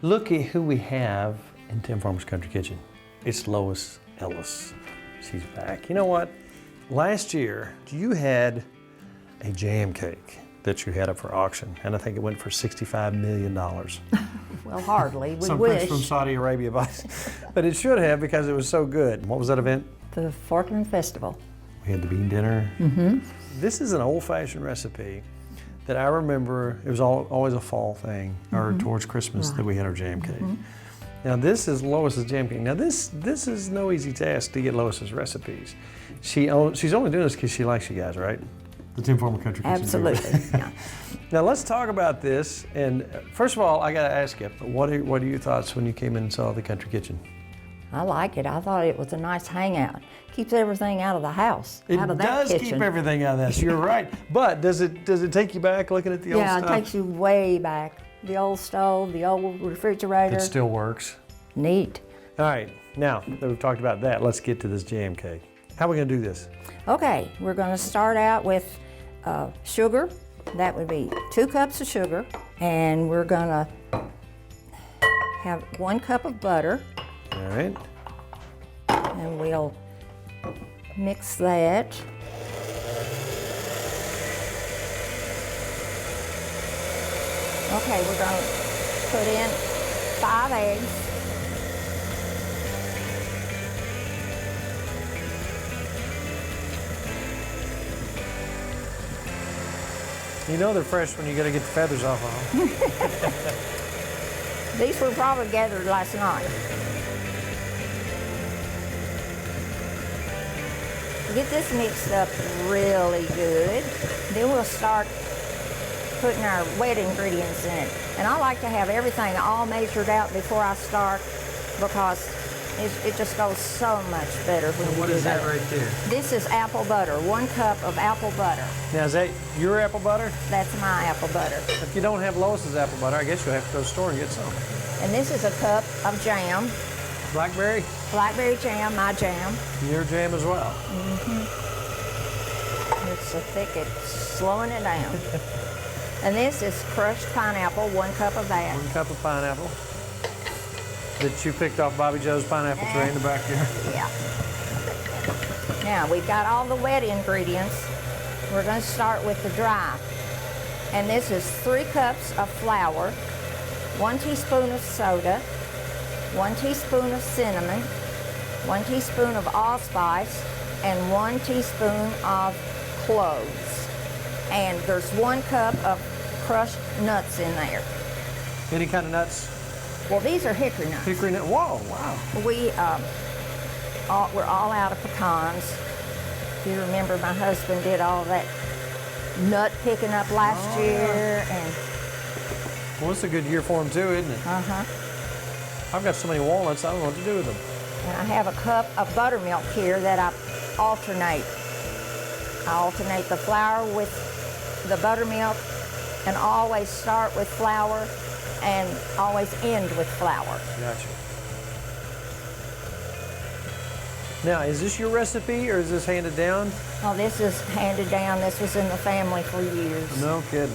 Look at who we have in Tim Farmer's Country Kitchen. It's Lois Ellis. She's back. You know what? Last year, you had a jam cake that you had up for auction, and I think it went for $65 million. Well, hardly. We Some wish. prince from Saudi Arabia, but it should have because it was so good. What was that event? The Forkland Festival. We had the bean dinner. Mm-hmm. This is an old-fashioned recipe that I remember. It was always a fall thing, or towards Christmas, that we had our jam cake. Now this is Lois's jam cake. Now this is no easy task to get Lois's recipes. She's only doing this because she likes you guys, right? The Tim Farmer Country Kitchen. Absolutely. Yeah. Now let's talk about this. And first of all, I got to ask you, what are your thoughts when you came in and saw the Country Kitchen? I like it. I thought it was a nice hangout. Keeps everything out of the house, It out of that does kitchen. keep everything out of this. You're right. But does it take you back looking at the old stuff? Yeah, it takes you way back. The old stove, the old refrigerator. It still works. Neat. All right. Now that we've talked about that, let's get to this jam cake. How are we going to do this? Okay, we're going to start out with sugar. That would be 2 cups of sugar. And we're going to have 1 cup of butter. All right. And we'll mix that. Okay, we're going to put in 5 eggs. You know they're fresh when you got to get the feathers off of them. These were probably gathered last night. Get this mixed up really good. Then we'll start putting our wet ingredients in it. And I like to have everything all measured out before I start because it just goes so much better when you do that. What is that right there? This is apple butter, 1 cup of apple butter. Now is that your apple butter? That's my apple butter. If you don't have Lois's apple butter, I guess you'll have to go to the store and get some. And this is a cup of jam. Blackberry? Blackberry jam, my jam. Your jam as well. It's so thick, it's slowing it down. And this is crushed pineapple, 1 cup of that. 1 cup of pineapple that you picked off Bobby Joe's pineapple tree in the backyard. Yeah. Now, we've got all the wet ingredients. We're going to start with the dry. And this is 3 cups of flour, 1 teaspoon of soda, 1 teaspoon of cinnamon, 1 teaspoon of allspice, and 1 teaspoon of cloves. And there's 1 cup of crushed nuts in there. Any kind of nuts? Well, these are hickory nuts. Hickory nut. Whoa, wow. We're all out of pecans. If you remember, my husband did all that nut picking up last year, and Well, it's a good year for them too, isn't it? I've got so many walnuts, I don't know what to do with them. and I have a cup of buttermilk here that I alternate. I alternate the flour with the buttermilk, and always start with flour and always end with flour. Gotcha. Now, is this your recipe or is this handed down? Oh, this is handed down. This was in the family for years. No kidding.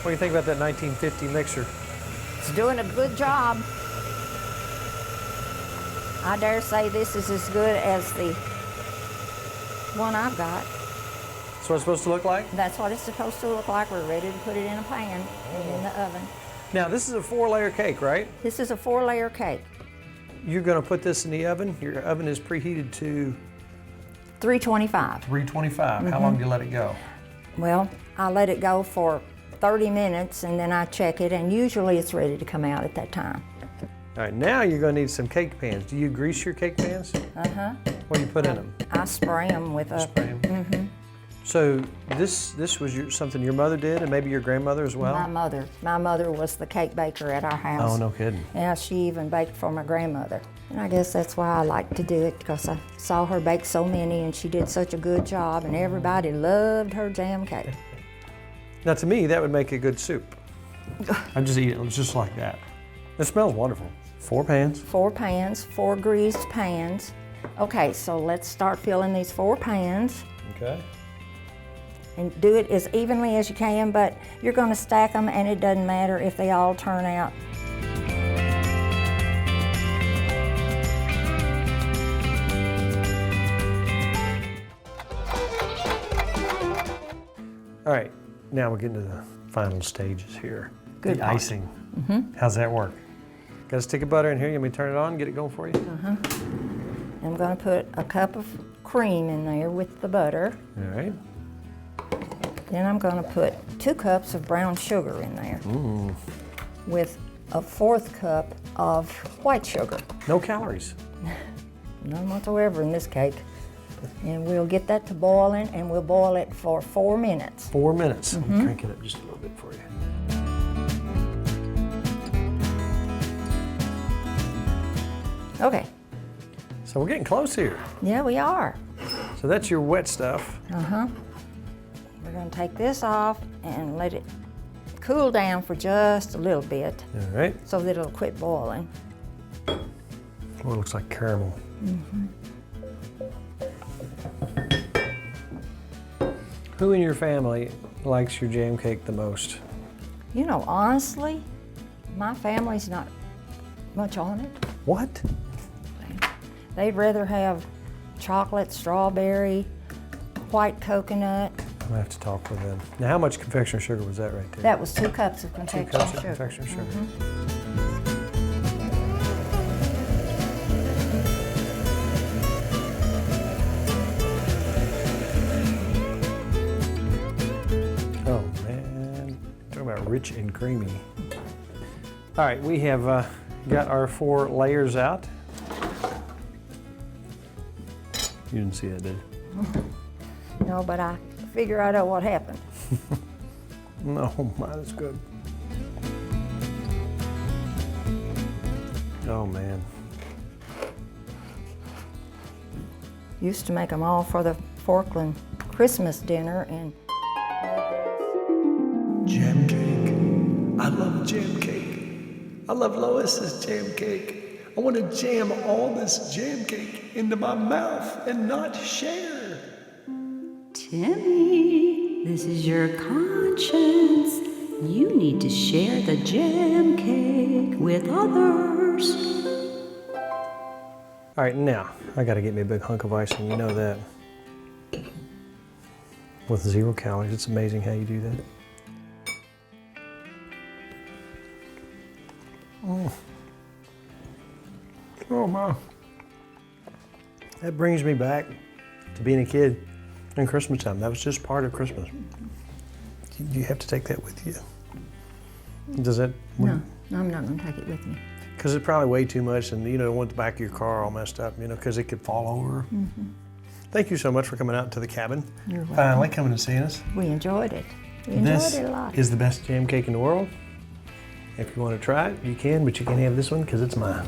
What do you think about that 1950 mixer? It's doing a good job. I dare say this is as good as the one I've got. That's what it's supposed to look like? That's what it's supposed to look like. We're ready to put it in a pan and in the oven. Now, this is a 4-layer cake, right? This is a 4-layer cake. You're going to put this in the oven. Your oven is preheated to 325. 325. How long do you let it go? Well, I let it go for 30 minutes and then I check it, and usually it's ready to come out at that time. All right, now you're going to need some cake pans. Do you grease your cake pans? What do you put in them? I spray them with a... Spray 'em? So this was something your mother did, and maybe your grandmother as well? My mother was the cake baker at our house. Oh, no kidding. Yeah, she even baked for my grandmother. And I guess that's why I like to do it, because I saw her bake so many and she did such a good job, and everybody loved her jam cake. Now, to me, that would make a good soup. I just eat it just like that. It smells wonderful. 4 pans. 4 pans, 4 greased pans. Okay, so let's start filling these 4 pans. Okay. and do it as evenly as you can, but you're going to stack them and it doesn't matter if they all turn out. All right, now we're getting to the final stages here. Good the part. icing. How's that work? Got a stick of butter in here. You want me to turn it on, get it going for you? I'm going to put a cup of cream in there with the butter. All right. Then I'm going to put 2 cups of brown sugar in there with a 1/4 cup of white sugar. No calories. None whatsoever in this cake. And we'll get that to boiling, and we'll boil it for 4 minutes. 4 minutes. I'm cranking it up just a little bit for you. Okay. So we're getting close here. Yeah, we are. So that's your wet stuff. We're going to take this off and let it cool down for just a little bit All right. so that it'll quit boiling. Oh, it looks like caramel. Who in your family likes your jam cake the most? You know, honestly, my family's not much on it. What? They'd rather have chocolate, strawberry, white coconut. I'm gonna have to talk with them. Now, how much confectioner sugar was that right there? That was 2 cups of 2 confectionery cups of sugar. confectioner sugar. Oh man, talking about rich and creamy. All right, we have got our 4 layers out. You didn't see that, did you? No, but I figure I know what happened. No, that's good. Oh man. Used to make them all for the Forkland Christmas dinner, and Jam cake. I love jam cake. I love Lois's jam cake. I want to jam all this jam cake into my mouth and not share. Timmy, this is your conscience. You need to share the jam cake with others. All right, now I got to get me a big hunk of icing. You know that. With 0 calories, it's amazing how you do that. Oh my. That brings me back to being a kid and Christmas time. That was just part of Christmas. You have to take that with you. Does that? no, I'm not going to take it with me. Because it's probably way too much, and you don't want the back of your car all messed up, because it could fall over. Thank you so much for coming out to the cabin. You're welcome. Finally coming and seeing us. We enjoyed it. We enjoyed This it a lot. is the best jam cake in the world. If you want to try it, you can, but you can't have this one because it's mine.